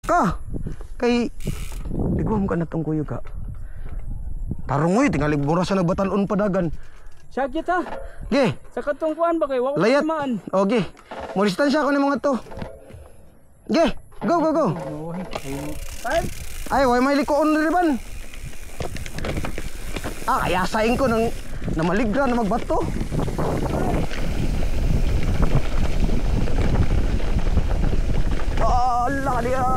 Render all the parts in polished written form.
ka kay tigom ka na tong kuyog ka. Tarong oy tingali bura sa nagbatalon padagan. Sakit ha. Ge. Sa katungkuan ba kay wa Layat. maan. Okay. Mo distansya ko ni mga to. Ge. Go go go. Time. Ay way may likoon ri ban. Kaya saing ko nang namaligra na magbato. Allah dia.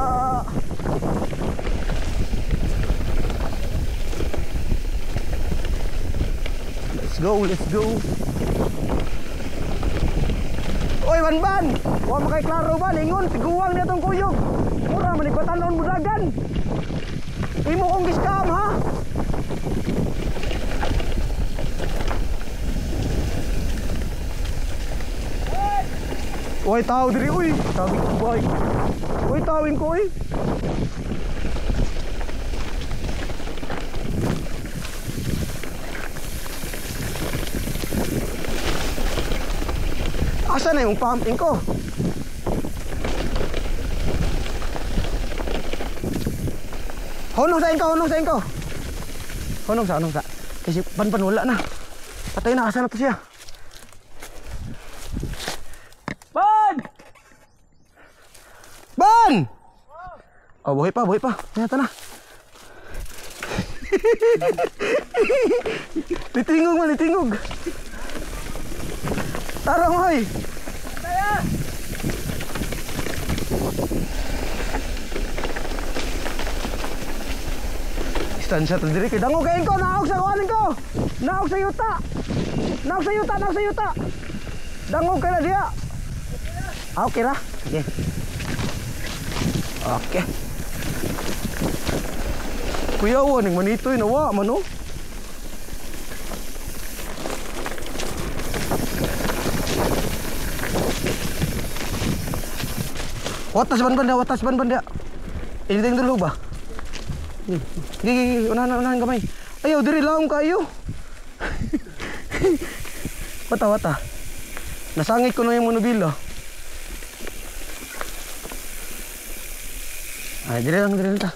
Let's go, let's go. Oy, Banban! Huwag makay klaro ba? Ingon, tiguwang niya tong kuyog. Mura, manikbatanon mo dagan. Imo kong giskam, ha? Uy, tao diri, uy. Sabi ko, boy. Uy, tawin ko, uy. Asa na yung pumping ko? Honong sa inko, honong sa inko. Honong sa. Kasi Banban wala na. Patay na, asa na to siya? Ban! Ban! Oh, buhay pa. Nyata na. Litingog. Tarong, hoy. Kaya! Distansya to diri kay dango kain ko, naog sa kuanin ko. Naog sa yuta. Dango kay na diya. Okay ra. Sige. Okay. Kuya wo ning manitoy nawa man oh. Watas Banban dia. Ini dulu ba? Gigi, unahan kamay. Ayaw, diri laong kayo. Wata. Nasangit ko na yung monobilo. Ay, diri lang ta.